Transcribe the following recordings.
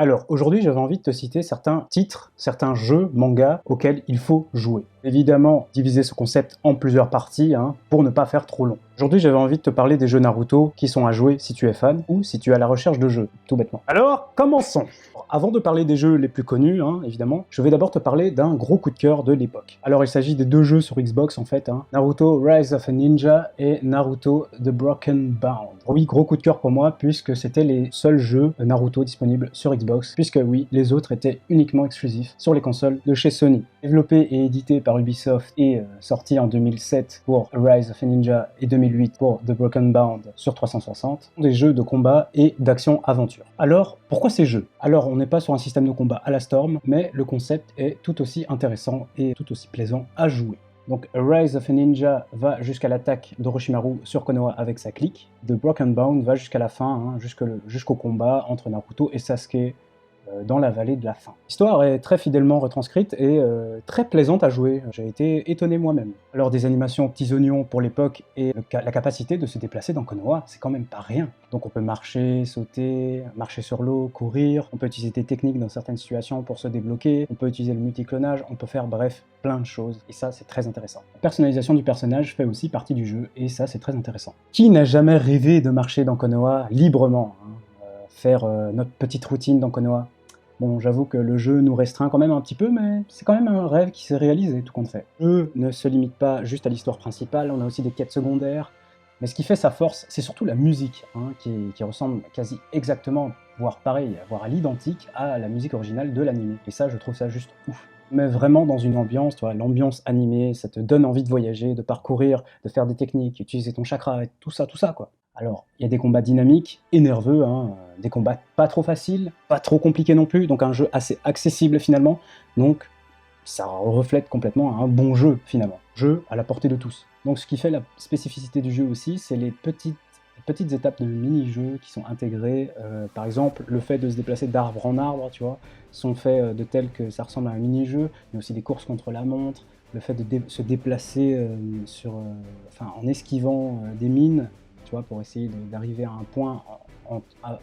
Alors, aujourd'hui, j'avais envie de te citer certains titres, certains jeux, mangas, auxquels il faut jouer. Évidemment, diviser ce concept en plusieurs parties, pour ne pas faire trop long. Aujourd'hui, j'avais envie de te parler des jeux Naruto qui sont à jouer si tu es fan, ou si tu es à la recherche de jeux, tout bêtement. Alors, commençons. Avant de parler des jeux les plus connus, évidemment, je vais d'abord te parler d'un gros coup de cœur de l'époque. Alors, il s'agit des deux jeux sur Xbox, en fait, Naruto Rise of a Ninja et Naruto The Broken Bound. Oui, gros coup de cœur pour moi, puisque c'était les seuls jeux Naruto disponibles sur Xbox, puisque oui, les autres étaient uniquement exclusifs sur les consoles de chez Sony. Développé et édité par Ubisoft et sorti en 2007 pour Rise of a Ninja et 2008 pour The Broken Bound sur 360, des jeux de combat et d'action-aventure. Alors, pourquoi ces jeux? Alors, on n'est pas sur un système de combat à la Storm, mais le concept est tout aussi intéressant et tout aussi plaisant à jouer. Donc, Rise of a Ninja va jusqu'à l'attaque d'Orochimaru sur Konoha avec sa clique. The Broken Bound va jusqu'à la fin, jusqu'au combat entre Naruto et Sasuke dans la vallée de la faim. L'histoire est très fidèlement retranscrite et très plaisante à jouer. J'ai été étonné moi-même. Alors des animations petits oignons pour l'époque et la capacité de se déplacer dans Konoha, c'est quand même pas rien. Donc on peut marcher, sauter, marcher sur l'eau, courir, on peut utiliser des techniques dans certaines situations pour se débloquer, on peut utiliser le multiclonage, on peut faire bref plein de choses et ça c'est très intéressant. La personnalisation du personnage fait aussi partie du jeu et ça c'est très intéressant. Qui n'a jamais rêvé de marcher dans Konoha librement, faire notre petite routine dans Konoha? Bon, j'avoue que le jeu nous restreint quand même un petit peu, mais c'est quand même un rêve qui s'est réalisé, tout compte fait. Le jeu ne se limite pas juste à l'histoire principale, on a aussi des quêtes secondaires, mais ce qui fait sa force, c'est surtout la musique, qui ressemble quasi exactement, voire pareil, voire à l'identique à la musique originale de l'anime. Et ça, je trouve ça juste ouf. Mais vraiment dans une ambiance, tu vois, l'ambiance animée, ça te donne envie de voyager, de parcourir, de faire des techniques, utiliser ton chakra, et tout ça, quoi. Alors, il y a des combats dynamiques et nerveux, des combats pas trop faciles, pas trop compliqués non plus, donc un jeu assez accessible finalement, donc ça reflète complètement un bon jeu finalement, jeu à la portée de tous. Donc ce qui fait la spécificité du jeu aussi, c'est les petites étapes de mini-jeux qui sont intégrées, par exemple le fait de se déplacer d'arbre en arbre, tu vois, sont faits de tel que ça ressemble à un mini-jeu, il y a aussi des courses contre la montre, le fait de se déplacer en esquivant des mines, tu vois, pour essayer d'arriver à un point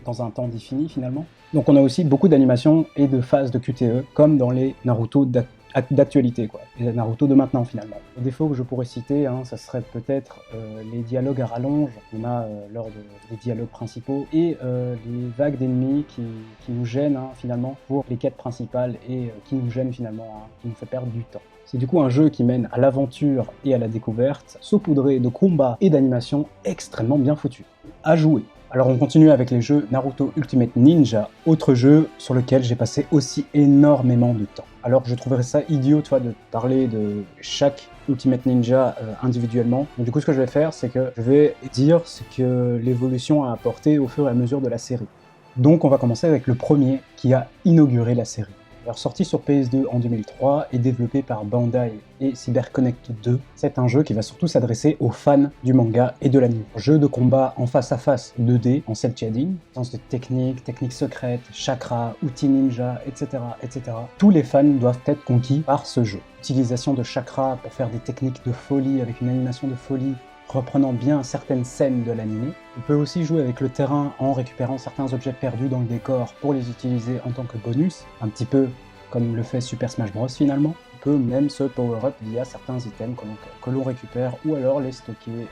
dans un temps défini finalement. Donc on a aussi beaucoup d'animations et de phases de QTE, comme dans les Naruto d'actualité, quoi, les Naruto de maintenant finalement. Les défauts que je pourrais citer, ça serait peut-être les dialogues à rallonge qu'on a lors des dialogues principaux, et les vagues d'ennemis qui nous gênent finalement pour les quêtes principales et qui nous gênent finalement, qui nous fait perdre du temps. C'est du coup un jeu qui mène à l'aventure et à la découverte, saupoudré de combats et d'animations extrêmement bien foutus. À jouer. Alors on continue avec les jeux Naruto Ultimate Ninja, autre jeu sur lequel j'ai passé aussi énormément de temps. Alors je trouverais ça idiot, tu vois, de parler de chaque Ultimate Ninja individuellement. Donc du coup ce que je vais faire, c'est que je vais dire ce que l'évolution a apporté au fur et à mesure de la série. Donc on va commencer avec le premier qui a inauguré la série. Alors sorti sur PS2 en 2003 et développé par Bandai et CyberConnect 2, c'est un jeu qui va surtout s'adresser aux fans du manga et de l'anime. Jeu de combat en face à face 2D, en cel shading, sens de techniques secrètes, chakras, outils ninja, etc., etc. Tous les fans doivent être conquis par ce jeu. Utilisation de chakras pour faire des techniques de folie avec une animation de folie reprenant bien certaines scènes de l'anime. On peut aussi jouer avec le terrain en récupérant certains objets perdus dans le décor pour les utiliser en tant que bonus, un petit peu comme le fait Super Smash Bros finalement. On peut même se power-up via certains items que l'on récupère ou alors les stocker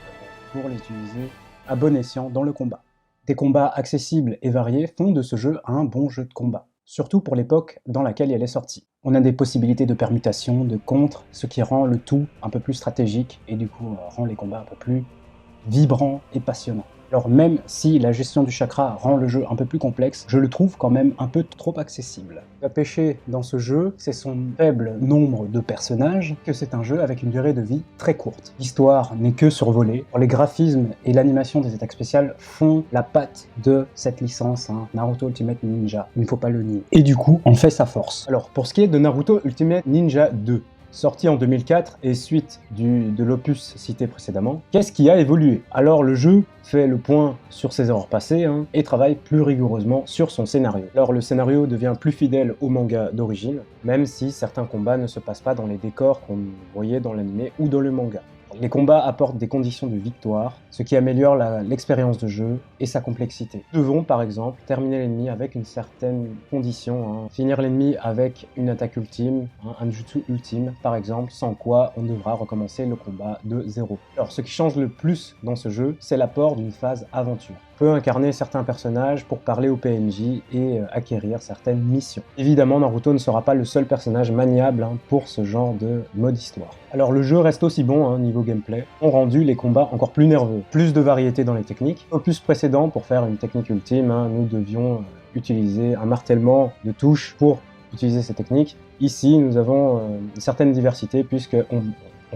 pour les utiliser à bon escient dans le combat. Des combats accessibles et variés font de ce jeu un bon jeu de combat, surtout pour l'époque dans laquelle elle est sortie. On a des possibilités de permutation, de contre, ce qui rend le tout un peu plus stratégique et du coup rend les combats un peu plus vibrants et passionnants. Alors même si la gestion du chakra rend le jeu un peu plus complexe, je le trouve quand même un peu trop accessible. Le péché dans ce jeu, c'est son faible nombre de personnages, que c'est un jeu avec une durée de vie très courte. L'histoire n'est que survolée. Les graphismes et l'animation des attaques spéciales font la patte de cette licence, Naruto Ultimate Ninja, il ne faut pas le nier. Et du coup, en fait sa force. Alors pour ce qui est de Naruto Ultimate Ninja 2, sorti en 2004 et suite de l'opus cité précédemment, qu'est-ce qui a évolué? Alors le jeu fait le point sur ses erreurs passées et travaille plus rigoureusement sur son scénario. Alors le scénario devient plus fidèle au manga d'origine, même si certains combats ne se passent pas dans les décors qu'on voyait dans l'anime ou dans le manga. Les combats apportent des conditions de victoire, ce qui améliore l'expérience de jeu et sa complexité. Nous devons par exemple terminer l'ennemi avec une certaine condition, finir l'ennemi avec une attaque ultime, un jutsu ultime par exemple, sans quoi on devra recommencer le combat de zéro. Alors ce qui change le plus dans ce jeu, c'est l'apport d'une phase aventure. On peut incarner certains personnages pour parler au PNJ et acquérir certaines missions. Évidemment, Naruto ne sera pas le seul personnage maniable pour ce genre de mode histoire. Alors le jeu reste aussi bon niveau gameplay, ont rendu les combats encore plus nerveux. Plus de variété dans les techniques. Opus précédent, pour faire une technique ultime, nous devions utiliser un martèlement de touches pour utiliser ces techniques. Ici, nous avons une certaine diversité puisqu'on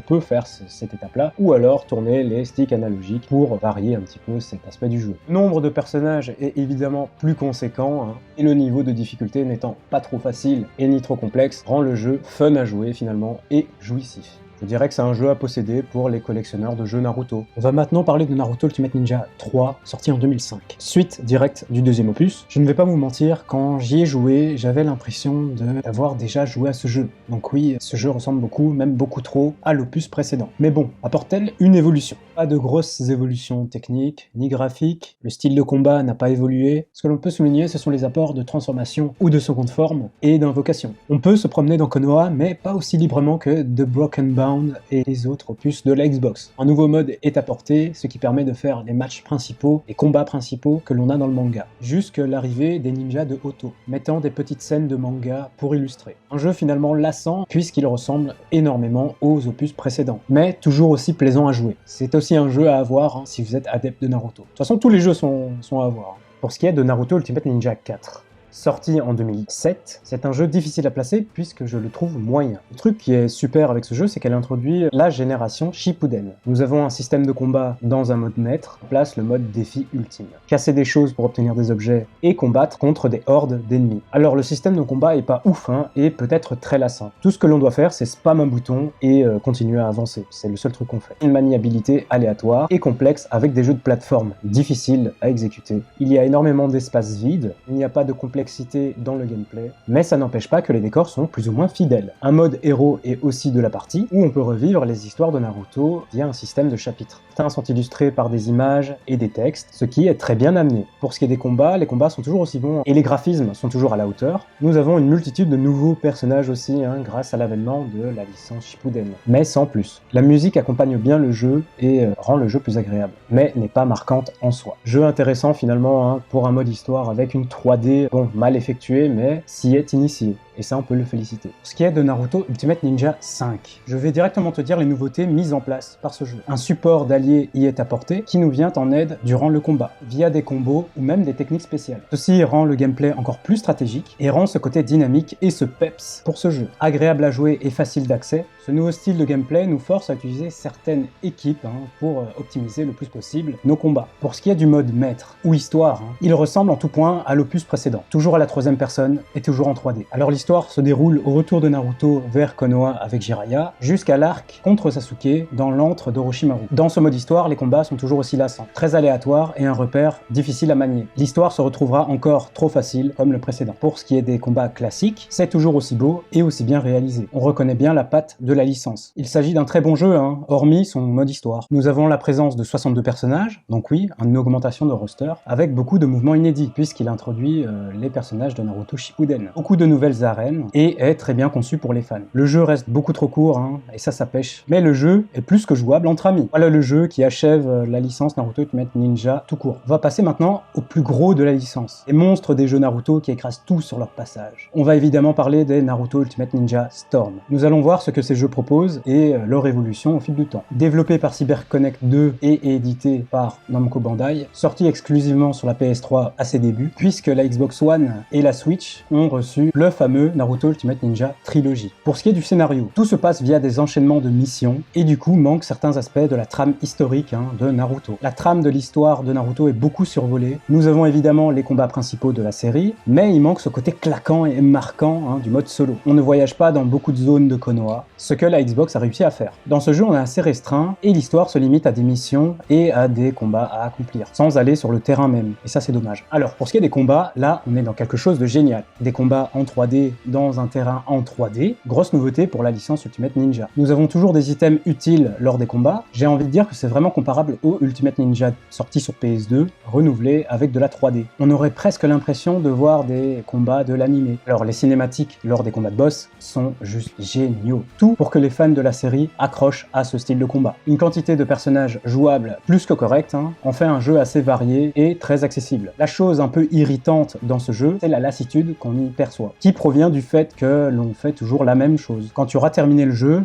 peut faire cette étape-là, ou alors tourner les sticks analogiques pour varier un petit peu cet aspect du jeu. Le nombre de personnages est évidemment plus conséquent, et le niveau de difficulté n'étant pas trop facile et ni trop complexe, rend le jeu fun à jouer finalement et jouissif. Je dirais que c'est un jeu à posséder pour les collectionneurs de jeux Naruto. On va maintenant parler de Naruto Ultimate Ninja 3, sorti en 2005. Suite directe du deuxième opus. Je ne vais pas vous mentir, quand j'y ai joué, j'avais l'impression d'avoir déjà joué à ce jeu. Donc oui, ce jeu ressemble beaucoup, même beaucoup trop, à l'opus précédent. Mais bon, apporte-t-elle une évolution? Pas de grosses évolutions techniques, ni graphiques, le style de combat n'a pas évolué. Ce que l'on peut souligner, ce sont les apports de transformation ou de seconde forme et d'invocation. On peut se promener dans Konoha, mais pas aussi librement que The Broken Bound et les autres opus de la Xbox. Un nouveau mode est apporté, ce qui permet de faire les matchs principaux, les combats principaux que l'on a dans le manga. Jusque l'arrivée des ninjas de Hoto, mettant des petites scènes de manga pour illustrer. Un jeu finalement lassant, puisqu'il ressemble énormément aux opus précédents, mais toujours aussi plaisant à jouer. C'est aussi un jeu à avoir si vous êtes adepte de Naruto. De toute façon, tous les jeux sont à avoir. Pour ce qui est de Naruto Ultimate Ninja 4, sorti en 2007, c'est un jeu difficile à placer puisque je le trouve moyen. Le truc qui est super avec ce jeu, c'est qu'elle introduit la génération Shippuden. Nous avons un système de combat dans un mode maître, place le mode défi ultime. Casser des choses pour obtenir des objets et combattre contre des hordes d'ennemis. Alors le système de combat est pas ouf et peut être très lassant. Tout ce que l'on doit faire, c'est spam un bouton et continuer à avancer. C'est le seul truc qu'on fait. Une maniabilité aléatoire et complexe avec des jeux de plateforme difficiles à exécuter. Il y a énormément d'espaces vides, il n'y a pas de complexité dans le gameplay, mais ça n'empêche pas que les décors sont plus ou moins fidèles. Un mode héros est aussi de la partie, où on peut revivre les histoires de Naruto via un système de chapitres. Certains sont illustrés par des images et des textes, ce qui est très bien amené. Pour ce qui est des combats, les combats sont toujours aussi bons, et les graphismes sont toujours à la hauteur. Nous avons une multitude de nouveaux personnages aussi, grâce à l'avènement de la licence Shippuden, mais sans plus. La musique accompagne bien le jeu et rend le jeu plus agréable, mais n'est pas marquante en soi. Jeu intéressant finalement pour un mode histoire avec une 3D, mal effectué, mais s'y est initié. Et ça, on peut le féliciter. Ce qui est de Naruto Ultimate Ninja 5. Je vais directement te dire les nouveautés mises en place par ce jeu. Un support d'alliés y est apporté, qui nous vient en aide durant le combat, via des combos ou même des techniques spéciales. Ceci rend le gameplay encore plus stratégique, et rend ce côté dynamique et ce peps pour ce jeu. Agréable à jouer et facile d'accès, ce nouveau style de gameplay nous force à utiliser certaines équipes pour optimiser le plus possible nos combats. Pour ce qui est du mode maître, ou histoire, il ressemble en tout point à l'opus précédent. Toujours à la troisième personne, et toujours en 3D. Alors l'histoire se déroule au retour de Naruto vers Konoha avec Jiraiya, jusqu'à l'arc contre Sasuke dans l'antre d'Orochimaru. Dans ce mode histoire, les combats sont toujours aussi lassants, très aléatoires et un repère difficile à manier. L'histoire se retrouvera encore trop facile comme le précédent. Pour ce qui est des combats classiques, c'est toujours aussi beau et aussi bien réalisé. On reconnaît bien la patte de la licence. Il s'agit d'un très bon jeu, hormis son mode histoire. Nous avons la présence de 62 personnages, donc oui, une augmentation de roster, avec beaucoup de mouvements inédits, puisqu'il introduit les personnages de Naruto Shippuden. Beaucoup de nouvelles arènes, et est très bien conçu pour les fans. Le jeu reste beaucoup trop court, et ça pêche. Mais le jeu est plus que jouable entre amis. Voilà le jeu qui achève la licence Naruto Ultimate Ninja tout court. On va passer maintenant au plus gros de la licence. Les monstres des jeux Naruto qui écrasent tout sur leur passage. On va évidemment parler des Naruto Ultimate Ninja Storm. Nous allons voir ce que ces jeux proposent et leur évolution au fil du temps. Développé par CyberConnect 2 et édité par Namco Bandai, sorti exclusivement sur la PS3 à ses débuts, puisque la Xbox One et la Switch ont reçu le fameux Naruto Ultimate Ninja Trilogy. Pour ce qui est du scénario, tout se passe via des enchaînements de missions et du coup manque certains aspects de la trame historique de Naruto. La trame de l'histoire de Naruto est beaucoup survolée. Nous avons évidemment les combats principaux de la série, mais il manque ce côté claquant et marquant du mode solo. On ne voyage pas dans beaucoup de zones de Konoha, ce que la Xbox a réussi à faire. Dans ce jeu, on est assez restreint et l'histoire se limite à des missions et à des combats à accomplir, sans aller sur le terrain même. Et ça, c'est dommage. Alors, pour ce qui est des combats, là, on est dans quelque chose de génial. Des combats en 3D jouer dans un terrain en 3D, grosse nouveauté pour la licence Ultimate Ninja. Nous avons toujours des items utiles lors des combats, j'ai envie de dire que c'est vraiment comparable au Ultimate Ninja sorti sur PS2, renouvelé avec de la 3D. On aurait presque l'impression de voir des combats de l'animé. Alors les cinématiques lors des combats de boss sont juste géniaux. Tout pour que les fans de la série accrochent à ce style de combat. Une quantité de personnages jouables plus que correcte, en fait un jeu assez varié et très accessible. La chose un peu irritante dans ce jeu, c'est la lassitude qu'on y perçoit, qui provient du fait que l'on fait toujours la même chose. Quand tu auras terminé le jeu,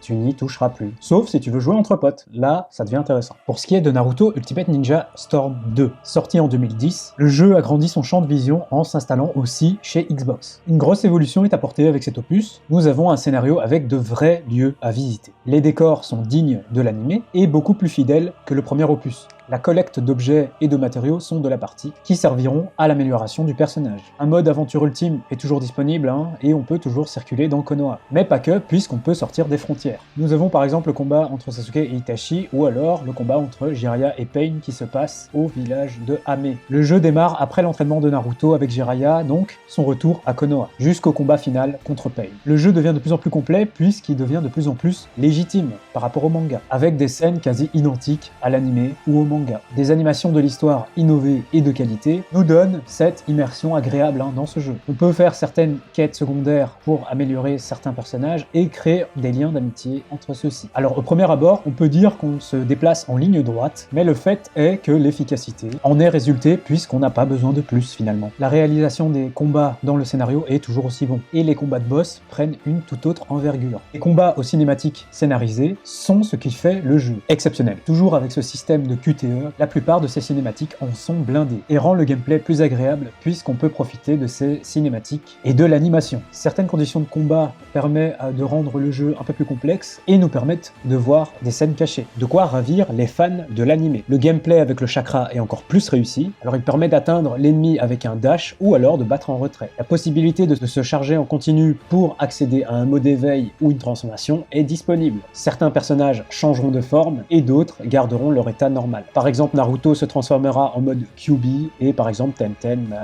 tu n'y toucheras plus. Sauf si tu veux jouer entre potes, là ça devient intéressant. Pour ce qui est de Naruto Ultimate Ninja Storm 2, sorti en 2010, le jeu agrandit son champ de vision en s'installant aussi chez Xbox. Une grosse évolution est apportée avec cet opus, nous avons un scénario avec de vrais lieux à visiter. Les décors sont dignes de l'anime et beaucoup plus fidèles que le premier opus. La collecte d'objets et de matériaux sont de la partie, qui serviront à l'amélioration du personnage. Un mode aventure ultime est toujours disponible, et on peut toujours circuler dans Konoha. Mais pas que, puisqu'on peut sortir des frontières. Nous avons par exemple le combat entre Sasuke et Itachi, ou alors le combat entre Jiraiya et Pain qui se passe au village de Ame. Le jeu démarre après l'entraînement de Naruto avec Jiraiya, donc son retour à Konoha, jusqu'au combat final contre Pain. Le jeu devient de plus en plus complet, puisqu'il devient de plus en plus légitime par rapport au manga, avec des scènes quasi identiques à l'anime ou au manga. Des animations de l'histoire innovées et de qualité nous donnent cette immersion agréable dans ce jeu. On peut faire certaines quêtes secondaires pour améliorer certains personnages et créer des liens d'amitié entre ceux-ci. Alors au premier abord, on peut dire qu'on se déplace en ligne droite, mais le fait est que l'efficacité en est résultée puisqu'on n'a pas besoin de plus finalement. La réalisation des combats dans le scénario est toujours aussi bon, et les combats de boss prennent une toute autre envergure. Les combats aux cinématiques scénarisées sont ce qui fait le jeu exceptionnel. Toujours avec ce système de QTE, la plupart de ces cinématiques en sont blindées et rend le gameplay plus agréable puisqu'on peut profiter de ces cinématiques et de l'animation. Certaines conditions de combat permettent de rendre le jeu un peu plus complexe et nous permettent de voir des scènes cachées, de quoi ravir les fans de l'anime. Le gameplay avec le chakra est encore plus réussi, alors il permet d'atteindre l'ennemi avec un dash ou alors de battre en retrait. La possibilité de se charger en continu pour accéder à un mode éveil ou une transformation est disponible. Certains personnages changeront de forme et d'autres garderont leur état normal. Par exemple, Naruto se transformera en mode Kyuubi et par exemple Tenten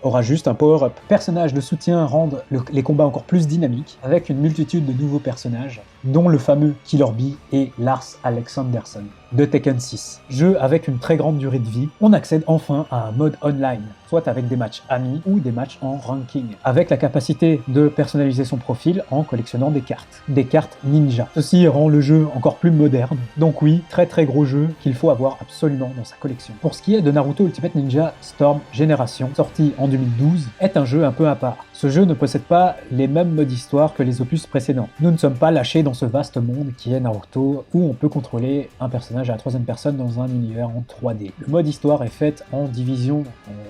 aura juste un power-up. Personnages de soutien rendent les combats encore plus dynamiques avec une multitude de nouveaux personnages, dont le fameux Killer Bee et Lars Alexanderson de Tekken 6. Jeu avec une très grande durée de vie, on accède enfin à un mode online, soit avec des matchs amis ou des matchs en ranking, avec la capacité de personnaliser son profil en collectionnant des cartes ninja. Ceci rend le jeu encore plus moderne, donc oui, très gros jeu qu'il faut avoir absolument dans sa collection. Pour ce qui est de Naruto Ultimate Ninja Storm Génération, sorti en 2012, est un jeu un peu à part. Ce jeu ne possède pas les mêmes modes histoire que les opus précédents. Nous ne sommes pas lâchés dans ce vaste monde qui est Naruto, où on peut contrôler un personnage à la troisième personne dans un univers en 3D. Le mode histoire est fait en division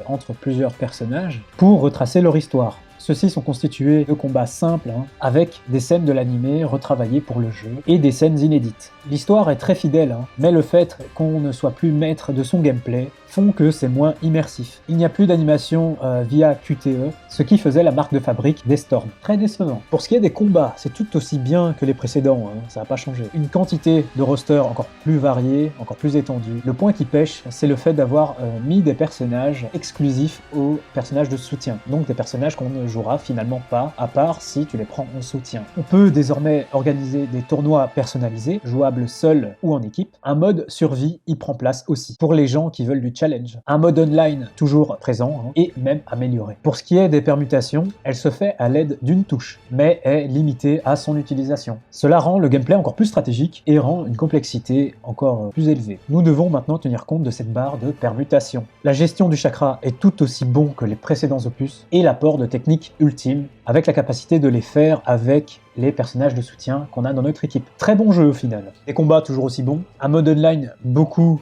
entre plusieurs personnages pour retracer leur histoire. Ceux-ci sont constitués de combats simples, avec des scènes de l'anime retravaillées pour le jeu, et des scènes inédites. L'histoire est très fidèle, mais le fait qu'on ne soit plus maître de son gameplay font que c'est moins immersif. Il n'y a plus d'animation via QTE, ce qui faisait la marque de fabrique des Storm. Très décevant. Pour ce qui est des combats, c'est tout aussi bien que les précédents, ça n'a pas changé. Une quantité de roster encore plus variée, encore plus étendue. Le point qui pêche, c'est le fait d'avoir mis des personnages exclusifs aux personnages de soutien. Donc des personnages qu'on ne jouera finalement pas, à part si tu les prends en soutien. On peut désormais organiser des tournois personnalisés, jouables seuls ou en équipe. Un mode survie y prend place aussi, pour les gens qui veulent du challenge. Un mode online toujours présent, et même amélioré. Pour ce qui est des permutations, elle se fait à l'aide d'une touche, mais est limitée à son utilisation. Cela rend le gameplay encore plus stratégique et rend une complexité encore plus élevée. Nous devons maintenant tenir compte de cette barre de permutation. La gestion du chakra est tout aussi bon que les précédents opus, et l'apport de techniques ultimes, avec la capacité de les faire avec les personnages de soutien qu'on a dans notre équipe. Très bon jeu au final. Des combats toujours aussi bons, un mode online beaucoup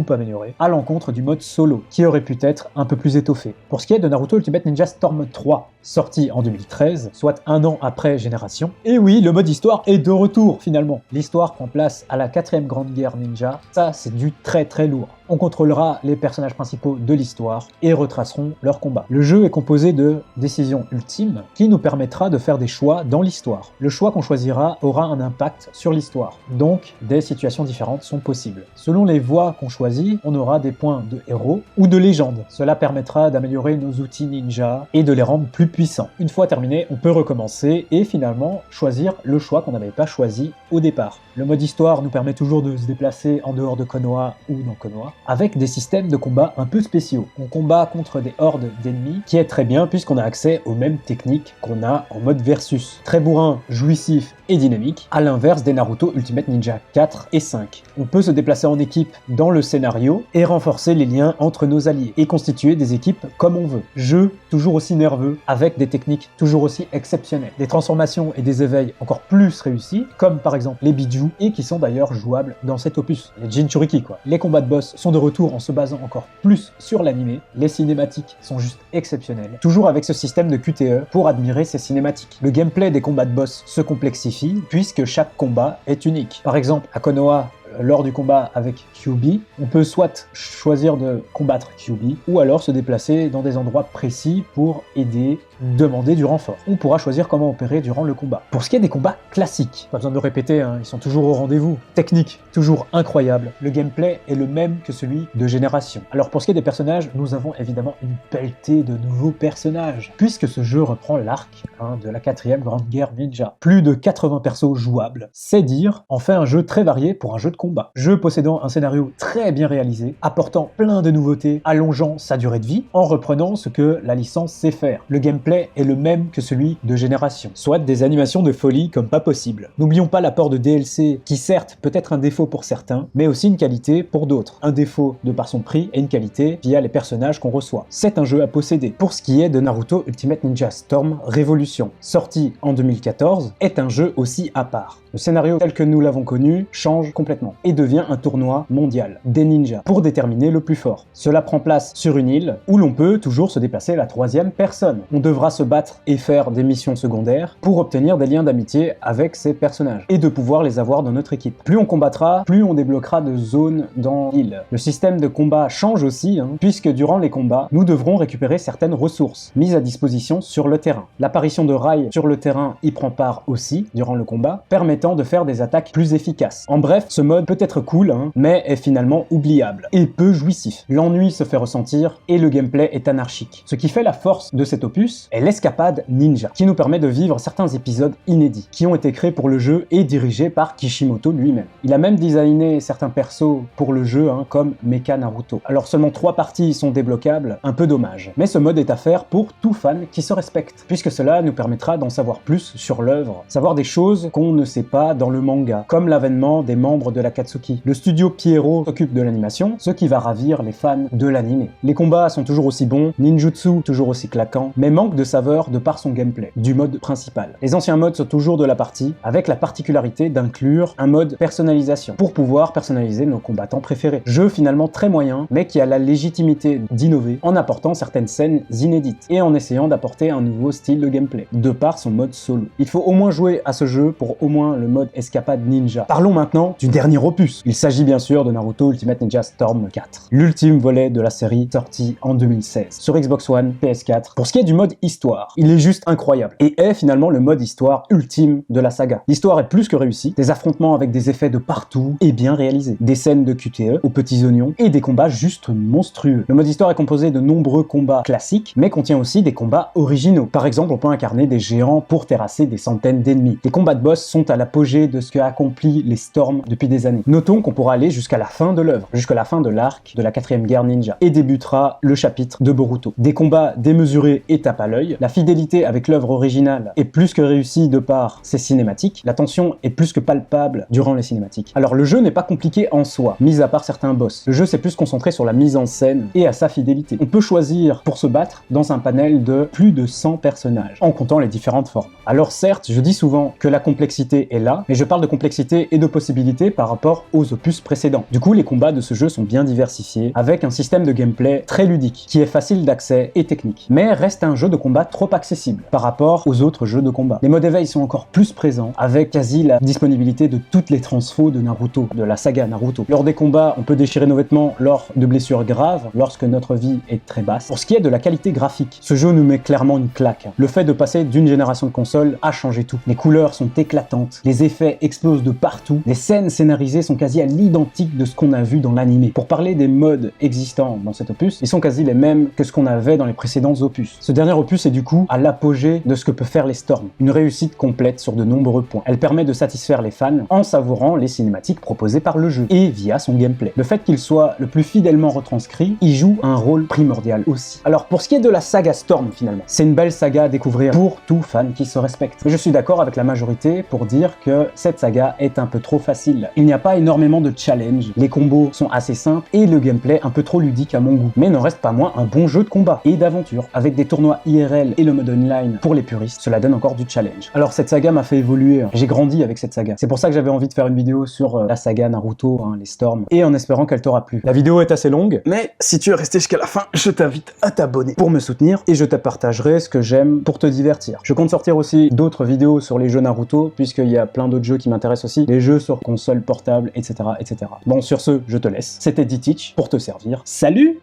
amélioré, à l'encontre du mode solo, qui aurait pu être un peu plus étoffé. Pour ce qui est de Naruto Ultimate Ninja Storm 3, sorti en 2013, soit un an après Génération, et oui, le mode histoire est de retour finalement. L'histoire prend place à la 4ème grande guerre ninja, ça c'est du très lourd. On contrôlera les personnages principaux de l'histoire et retraceront leurs combats. Le jeu est composé de décisions ultimes qui nous permettra de faire des choix dans l'histoire. Le choix qu'on choisira aura un impact sur l'histoire, donc des situations différentes sont possibles. Selon les voies qu'on choisit, on aura des points de héros ou de légende. Cela permettra d'améliorer nos outils ninja et de les rendre plus puissants. Une fois terminé, on peut recommencer et finalement choisir le choix qu'on n'avait pas choisi au départ. Le mode histoire nous permet toujours de se déplacer en dehors de Konoha ou dans Konoha, avec des systèmes de combat un peu spéciaux. On combat contre des hordes d'ennemis, qui est très bien puisqu'on a accès aux mêmes techniques qu'on a en mode versus. Très bourrin, jouissif et dynamique, à l'inverse des Naruto Ultimate Ninja 4 et 5. On peut se déplacer en équipe dans le scénario et renforcer les liens entre nos alliés, et constituer des équipes comme on veut. Jeu toujours aussi nerveux, avec des techniques toujours aussi exceptionnelles. Des transformations et des éveils encore plus réussis, comme par exemple les Biju, et qui sont d'ailleurs jouables dans cet opus. Les Jinchuriki quoi. Les combats de boss sont de retour en se basant encore plus sur l'animé, les cinématiques sont juste exceptionnelles, toujours avec ce système de QTE pour admirer ces cinématiques. Le gameplay des combats de boss se complexifie, puisque chaque combat est unique. Par exemple, à Konoha, lors du combat avec Kyuubi, on peut soit choisir de combattre Kyuubi, ou alors se déplacer dans des endroits précis pour aider, demander du renfort. On pourra choisir comment opérer durant le combat. Pour ce qui est des combats classiques, pas besoin de répéter, hein, ils sont toujours au rendez-vous. Technique, toujours incroyable. Le gameplay est le même que celui de Génération. Alors pour ce qui est des personnages, nous avons évidemment une pelletée de nouveaux personnages, puisque ce jeu reprend l'arc de la 4e Grande Guerre Ninja. Plus de 80 persos jouables, c'est dire, en fait un jeu très varié pour un jeu de combat. Jeu possédant un scénario très bien réalisé, apportant plein de nouveautés, allongeant sa durée de vie, en reprenant ce que la licence sait faire. Le gameplay est le même que celui de Génération, soit des animations de folie comme pas possible. N'oublions pas l'apport de DLC qui certes peut être un défaut pour certains, mais aussi une qualité pour d'autres. Un défaut de par son prix et une qualité via les personnages qu'on reçoit. C'est un jeu à posséder. Pour ce qui est de Naruto Ultimate Ninja Storm Revolution, sorti en 2014, est un jeu aussi à part. Le scénario tel que nous l'avons connu change complètement et devient un tournoi mondial des ninjas pour déterminer le plus fort. Cela prend place sur une île où l'on peut toujours se déplacer à la 3e personne. On devra se battre et faire des missions secondaires pour obtenir des liens d'amitié avec ces personnages et de pouvoir les avoir dans notre équipe. Plus on combattra, plus on débloquera de zones dans l'île. Le système de combat change aussi, puisque durant les combats, nous devrons récupérer certaines ressources mises à disposition sur le terrain. L'apparition de Rai sur le terrain y prend part aussi durant le combat, permettant de faire des attaques plus efficaces. En bref, ce mode peut être cool, mais est finalement oubliable et peu jouissif. L'ennui se fait ressentir et le gameplay est anarchique. Ce qui fait la force de cet opus est l'escapade ninja, qui nous permet de vivre certains épisodes inédits, qui ont été créés pour le jeu et dirigés par Kishimoto lui-même. Il a même designé certains persos pour le jeu, comme Mecha Naruto. Alors seulement 3 parties sont débloquables, un peu dommage. Mais ce mode est à faire pour tout fan qui se respecte, puisque cela nous permettra d'en savoir plus sur l'œuvre, savoir des choses qu'on ne sait pas dans le manga, comme l'avènement des membres de l'Akatsuki. Le studio Pierrot s'occupe de l'animation, ce qui va ravir les fans de l'anime. Les combats sont toujours aussi bons, ninjutsu toujours aussi claquant, mais manque de saveur de par son gameplay, du mode principal. Les anciens modes sont toujours de la partie, avec la particularité d'inclure un mode personnalisation, pour pouvoir personnaliser nos combattants préférés. Jeu finalement très moyen, mais qui a la légitimité d'innover en apportant certaines scènes inédites, et en essayant d'apporter un nouveau style de gameplay, de par son mode solo. Il faut au moins jouer à ce jeu pour au moins le mode escapade ninja. Parlons maintenant du dernier opus. Il s'agit bien sûr de Naruto Ultimate Ninja Storm 4, l'ultime volet de la série sorti en 2016 sur Xbox One, PS4. Pour ce qui est du mode histoire, il est juste incroyable et est finalement le mode histoire ultime de la saga. L'histoire est plus que réussie, des affrontements avec des effets de partout et bien réalisés, des scènes de QTE aux petits oignons et des combats juste monstrueux. Le mode histoire est composé de nombreux combats classiques, mais contient aussi des combats originaux. Par exemple, on peut incarner des géants pour terrasser des centaines d'ennemis. Les combats de boss sont à l'apogée de ce qu'a accompli les Storm depuis des années. Notons qu'on pourra aller jusqu'à la fin de l'œuvre, jusqu'à la fin de l'arc de la 4e guerre ninja, et débutera le chapitre de Boruto. Des combats démesurés et tape à l'œil, la fidélité avec l'œuvre originale est plus que réussie de par ses cinématiques, la tension est plus que palpable durant les cinématiques. Alors le jeu n'est pas compliqué en soi, mis à part certains boss. Le jeu s'est plus concentré sur la mise en scène et à sa fidélité. On peut choisir pour se battre dans un panel de plus de 100 personnages, en comptant les différentes formes. Alors certes, je dis souvent que la complexité est là, mais je parle de complexité et de possibilités par rapport aux opus précédents. Du coup, les combats de ce jeu sont bien diversifiés, avec un système de gameplay très ludique, qui est facile d'accès et technique, mais reste un jeu de combat trop accessible par rapport aux autres jeux de combat. Les modes éveil sont encore plus présents, avec quasi la disponibilité de toutes les transfos de Naruto, de la saga Naruto. Lors des combats, on peut déchirer nos vêtements lors de blessures graves, lorsque notre vie est très basse. Pour ce qui est de la qualité graphique, ce jeu nous met clairement une claque. Le fait de passer d'une génération de consoles a changé tout. Les couleurs sont éclatantes, les effets explosent de partout, les scènes scénarisées sont quasi à l'identique de ce qu'on a vu dans l'anime. Pour parler des modes existants dans cet opus, ils sont quasi les mêmes que ce qu'on avait dans les précédents opus. Ce dernier opus est du coup à l'apogée de ce que peut faire les Storm. Une réussite complète sur de nombreux points. Elle permet de satisfaire les fans en savourant les cinématiques proposées par le jeu et via son gameplay. Le fait qu'il soit le plus fidèlement retranscrit y joue un rôle primordial aussi. Alors pour ce qui est de la saga Storm finalement, c'est une belle saga à découvrir pour tout fan qui se respecte. Mais je suis d'accord avec la majorité pour dire que cette saga est un peu trop facile. Il n'y a pas énormément de challenge, les combos sont assez simples et le gameplay un peu trop ludique à mon goût. Mais n'en reste pas moins un bon jeu de combat et d'aventure, avec des tournois IRL et le mode online pour les puristes, cela donne encore du challenge. Alors cette saga m'a fait évoluer, j'ai grandi avec cette saga. C'est pour ça que j'avais envie de faire une vidéo sur la saga Naruto, les Storm, et en espérant qu'elle t'aura plu. La vidéo est assez longue, mais si tu es resté jusqu'à la fin, je t'invite à t'abonner pour me soutenir et je te partagerai ce que j'aime pour te divertir. Je compte sortir aussi d'autres vidéos sur les jeux Naruto, puisqu'il y a plein d'autres jeux qui m'intéressent aussi, les jeux sur console portable, etc., etc. Bon, sur ce, je te laisse. C'était D-Teach pour te servir. Salut!